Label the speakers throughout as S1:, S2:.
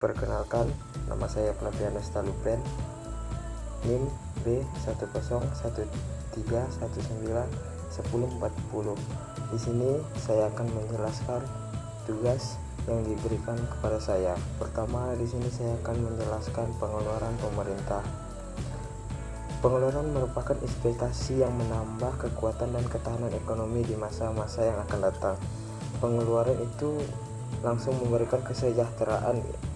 S1: Perkenalkan, nama saya Flavianus Talupen, NIM B10131919040. Di sini saya akan menjelaskan tugas yang diberikan kepada saya. Pertama, di sini saya akan menjelaskan pengeluaran pemerintah. Pengeluaran merupakan investasi yang menambah kekuatan dan ketahanan ekonomi di masa-masa yang akan datang. Pengeluaran itu langsung memberikan kesejahteraan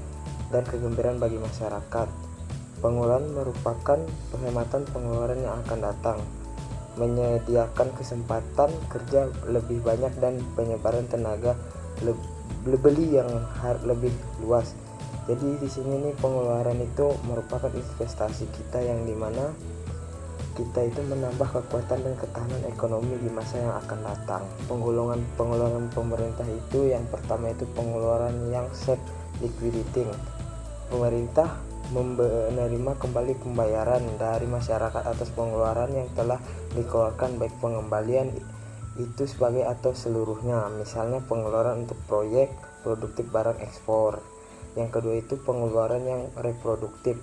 S1: dan kegembiraan bagi masyarakat. Pengeluaran merupakan penghematan pengeluaran yang akan datang, menyediakan kesempatan kerja lebih banyak dan penyebaran tenaga beli yang lebih luas. Jadi di sini nih pengeluaran itu merupakan investasi kita yang dimana kita itu menambah kekuatan dan ketahanan ekonomi di masa yang akan datang. Pengeluaran pemerintah itu yang pertama itu pengeluaran yang self liquidating. Pemerintah menerima kembali pembayaran dari masyarakat atas pengeluaran yang telah dikeluarkan, baik pengembalian itu sebagai atau seluruhnya. Misalnya pengeluaran untuk proyek produktif barang ekspor. Yang kedua itu pengeluaran yang reproduktif.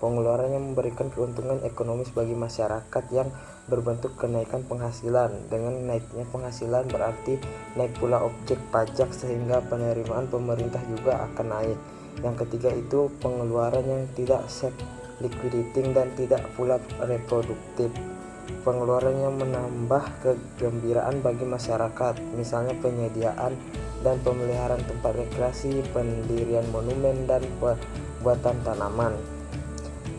S1: Pengeluaran yang memberikan keuntungan ekonomis bagi masyarakat yang berbentuk kenaikan penghasilan. Dengan naiknya penghasilan berarti naik pula objek pajak sehingga penerimaan pemerintah juga akan naik. Yang ketiga itu pengeluaran yang tidak self liquidating dan tidak pula reproduktif. Pengeluaran yang menambah kegembiraan bagi masyarakat, misalnya penyediaan dan pemeliharaan tempat rekreasi, pendirian monumen dan pembuatan tanaman.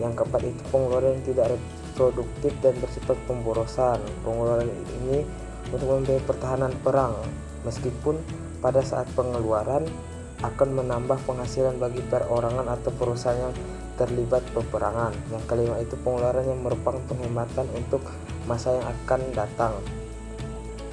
S1: Yang keempat itu pengeluaran yang tidak reproduktif dan bersifat pemborosan. Pengeluaran ini untuk membiayai pertahanan perang, meskipun pada saat pengeluaran akan menambah penghasilan bagi perorangan atau perusahaan yang terlibat peperangan. Yang kelima itu pengeluaran yang merupakan penghematan untuk masa yang akan datang.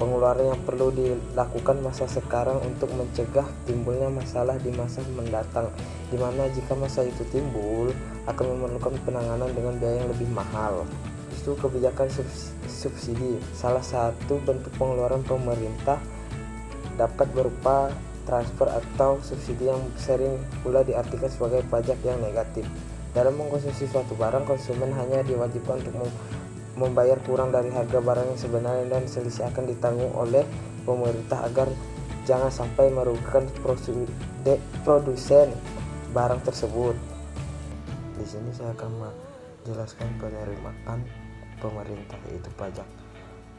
S1: Pengeluaran yang perlu dilakukan masa sekarang untuk mencegah timbulnya masalah di masa mendatang, di mana jika masa itu timbul akan memerlukan penanganan dengan biaya yang lebih mahal. Itu kebijakan subsidi. Salah satu bentuk pengeluaran pemerintah dapat berupa transfer atau subsidi yang sering pula diartikan sebagai pajak yang negatif. Dalam mengkonsumsi suatu barang, konsumen hanya diwajibkan untuk membayar kurang dari harga barang yang sebenarnya, dan selisih akan ditanggung oleh pemerintah agar jangan sampai merugikan produsen barang tersebut. Di sini saya akan menjelaskan penerimaan pemerintah, yaitu pajak.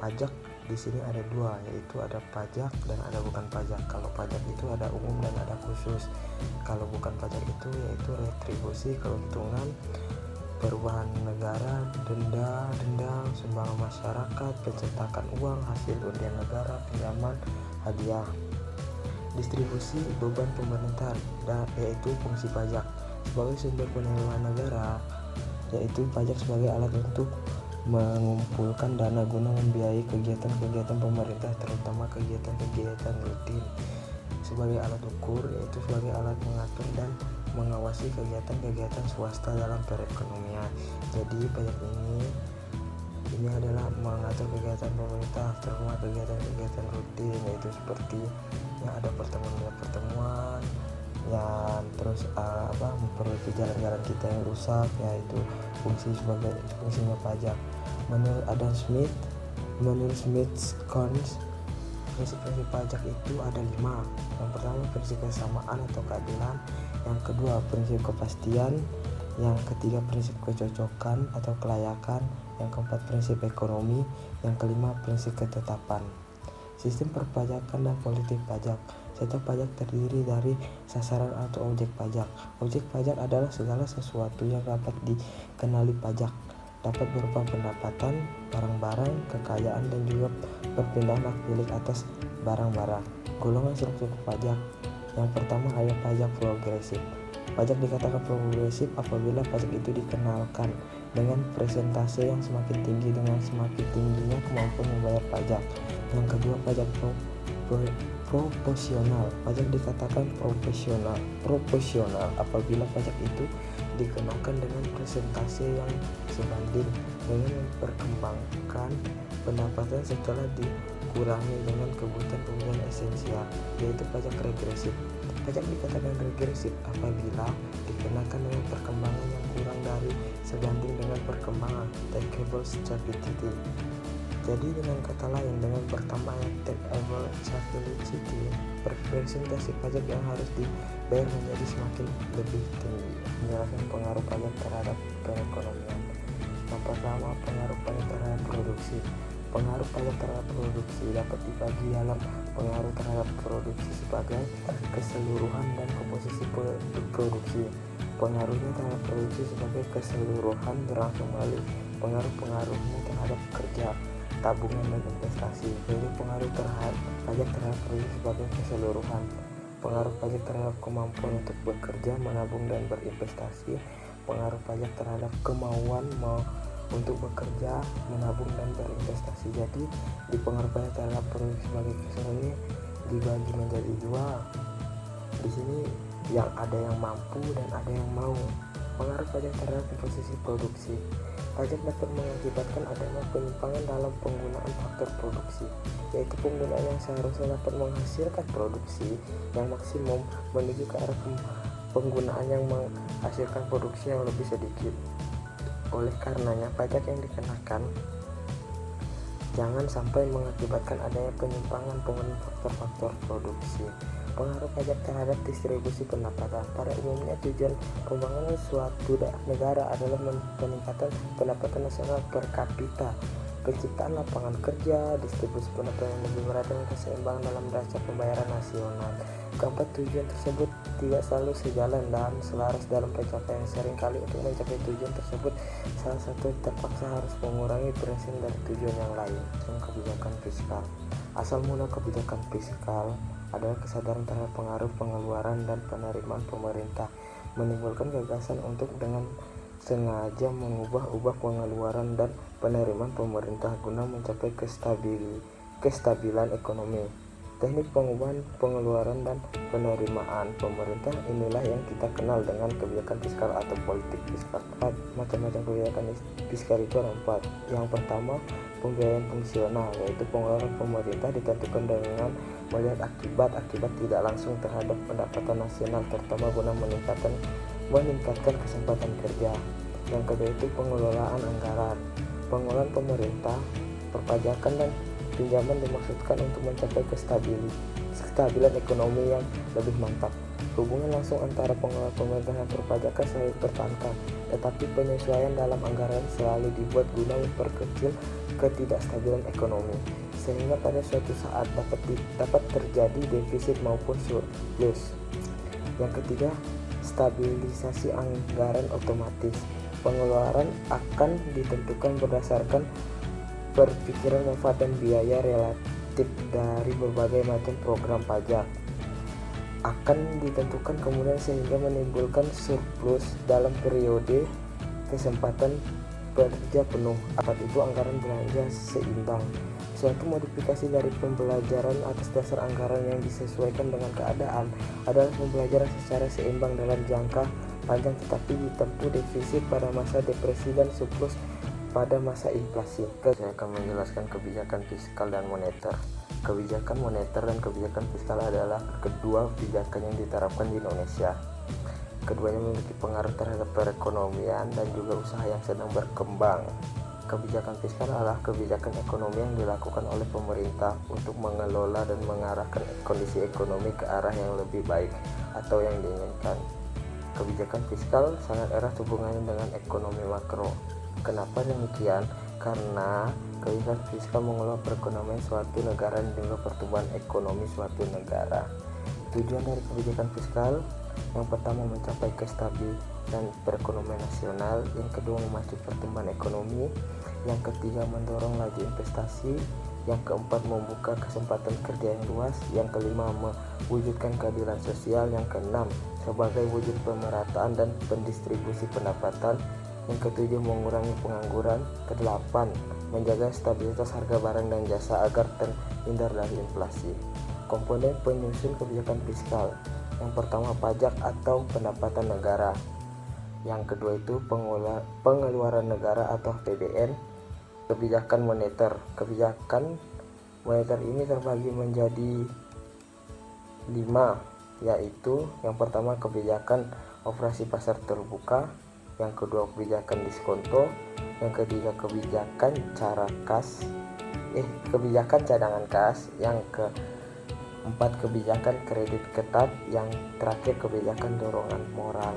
S1: Pajak di sini ada dua, yaitu ada pajak dan ada bukan pajak. Kalau pajak itu ada umum dan ada khusus. Kalau bukan pajak itu yaitu retribusi, keuntungan, perubahan negara, denda, sumbangan masyarakat, pencetakan uang, hasil undian negara, pinjaman, hadiah. Distribusi beban pemerintahan, yaitu fungsi pajak sebagai sumber penerimaan negara, yaitu pajak sebagai alat untuk mengumpulkan dana guna membiayai kegiatan-kegiatan pemerintah, terutama kegiatan-kegiatan rutin. Sebagai alat ukur, yaitu sebagai alat mengatur dan mengawasi kegiatan-kegiatan swasta dalam perekonomian. Jadi pajak ini adalah mengatur kegiatan pemerintah, terutama kegiatan-kegiatan rutin, yaitu seperti yang ada pertemuan yang terus memperbaiki jalan-jalan kita yang rusak, yaitu fungsinya pajak. Menurut Adam Smith, prinsip-prinsip pajak itu ada 5. Yang pertama prinsip kesamaan atau keadilan, yang kedua prinsip kepastian, yang ketiga prinsip kecocokan atau kelayakan, yang keempat prinsip ekonomi, yang kelima prinsip ketetapan. Sistem perpajakan dan politik pajak. Setiap pajak terdiri dari sasaran atau objek pajak. Objek pajak adalah segala sesuatu yang dapat dikenali pajak. Dapat berupa pendapatan, barang-barang, kekayaan, dan juga perpindahan hak milik atas barang-barang. Golongan struktur pajak. Yang pertama ada pajak progresif. Pajak dikatakan progresif apabila pajak itu dikenalkan dengan persentase yang semakin tinggi dengan semakin tingginya kemampuan membayar pajak. Yang kedua pajak proporsional. Pajak dikatakan proporsional apabila pajak itu dikenakan dengan persentase yang sebanding dengan memperkembangkan pendapatan setelah dikurangi dengan kebutuhan esensial, yaitu pajak regresif. Pajak dikatakan regresif apabila dikenakan dengan perkembangan yang kurang dari sebanding dengan perkembangan taxable stability. Jadi dengan kata lain, dengan bertambahnya taxable stability, presentasi pajak yang harus dibayar menjadi semakin lebih tinggi. Menjelaskan pengaruh pajak terhadap perekonomian. Yang pertama, pengaruh pajak terhadap produksi. Pengaruh pajak terhadap produksi dapat dibagi dalam pengaruh terhadap produksi sebagai keseluruhan dan komposisi produksi. Pengaruhnya terhadap produksi sebagai keseluruhan berlangsung melalui pengaruh-pengaruhnya terhadap kerja, tabungan, dan investasi. Jadi pengaruh terhadap pajak terhadap produksi sebagai keseluruhan. Pengaruh pajak terhadap kemampuan untuk bekerja, menabung, dan berinvestasi. Pengaruh pajak terhadap kemauan untuk bekerja, menabung, dan berinvestasi. Jadi di pengaruh pajak terhadap produksi sebagai keseluruhan ini dibagi menjadi dua. Di sini yang ada yang mampu dan ada yang mau. Pengaruh pajak terhadap komposisi produksi. Pajak dapat mengakibatkan adanya penyimpangan dalam penggunaan faktor produksi, yaitu penggunaan yang seharusnya dapat menghasilkan produksi yang maksimum menuju ke arah penggunaan yang menghasilkan produksi yang lebih sedikit. Oleh karenanya, pajak yang dikenakan jangan sampai mengakibatkan adanya penyimpangan penggunaan faktor-faktor produksi. Pengaruh pajak terhadap distribusi pendapatan. Pada umumnya tujuan pembangunan suatu negara adalah peningkatan pendapatan nasional per kapita, penciptaan lapangan kerja, distribusi pendapatan yang lebih merata dan keseimbangan dalam neraca pembayaran nasional. Keempat, tujuan tersebut tidak selalu sejalan dan selaras dalam pencapaian. Seringkali untuk mencapai tujuan tersebut, salah satu terpaksa harus mengurangi presiden dari tujuan yang lain. Kebijakan fiskal. Asal mula kebijakan fiskal adalah kesadaran terhadap pengaruh pengeluaran dan penerimaan pemerintah, menimbulkan gagasan untuk dengan sengaja mengubah-ubah pengeluaran dan penerimaan pemerintah guna mencapai kestabilan ekonomi. Teknik pengubahan pengeluaran dan penerimaan pemerintah inilah yang kita kenal dengan kebijakan fiskal atau politik fiskal. Macam-macam kebijakan fiskal itu ada 4. Yang pertama, pembiayaan fungsional, yaitu pengeluaran pemerintah ditentukan dengan melihat akibat tidak langsung terhadap pendapatan nasional, terutama guna meningkatkan kesempatan kerja. Yang kedua itu pengelolaan anggaran. Pengelolaan pemerintah, perpajakan, dan pinjaman dimaksudkan untuk mencapai kestabilan ekonomi yang lebih mantap. Hubungan langsung antara pengelolaan pemerintah dan perpajakan selalu dipertahankan, tetapi penyesuaian dalam anggaran selalu dibuat guna memperkecil ketidakstabilan ekonomi, sehingga pada suatu saat dapat terjadi defisit maupun surplus. Yang ketiga, stabilisasi anggaran otomatis. Pengeluaran akan ditentukan berdasarkan perkiraan manfaat dan biaya relatif dari berbagai macam program pajak. Akan ditentukan kemudian sehingga menimbulkan surplus dalam periode kesempatan kerja penuh. Akibat itu anggaran belanja seimbang. Suatu modifikasi dari pembelajaran atas dasar anggaran yang disesuaikan dengan keadaan adalah pembelajaran secara seimbang dalam jangka panjang, tetapi ditempuh defisit pada masa depresi dan surplus pada masa inflasi. Saya akan menjelaskan kebijakan fiskal dan moneter. Kebijakan moneter dan kebijakan fiskal adalah kedua kebijakan yang diterapkan di Indonesia. Keduanya memiliki pengaruh terhadap perekonomian dan juga usaha yang sedang berkembang. Kebijakan fiskal adalah kebijakan ekonomi yang dilakukan oleh pemerintah untuk mengelola dan mengarahkan kondisi ekonomi ke arah yang lebih baik atau yang diinginkan. Kebijakan fiskal sangat erat hubungannya dengan ekonomi makro. Kenapa demikian? Karena kebijakan fiskal mengelola perekonomian suatu negara dan juga pertumbuhan ekonomi suatu negara. Tujuan dari kebijakan fiskal, yang pertama mencapai kestabilan perekonomian nasional, yang kedua memacu pertumbuhan ekonomi, yang ketiga mendorong laju investasi, yang keempat membuka kesempatan kerja yang luas, yang kelima mewujudkan keadilan sosial, yang keenam sebagai wujud pemerataan dan pendistribusi pendapatan, yang ketujuh mengurangi pengangguran, kedelapan menjaga stabilitas harga barang dan jasa agar terhindar dari inflasi. Komponen penyusun kebijakan fiskal, yang pertama pajak atau pendapatan negara, yang kedua itu pengeluaran negara atau APBN. Kebijakan moneter. Kebijakan moneter ini terbagi menjadi 5, yaitu yang pertama kebijakan operasi pasar terbuka, yang kedua kebijakan diskonto, yang ketiga kebijakan cadangan kas, yang keempat kebijakan kredit ketat, yang terakhir kebijakan dorongan moral.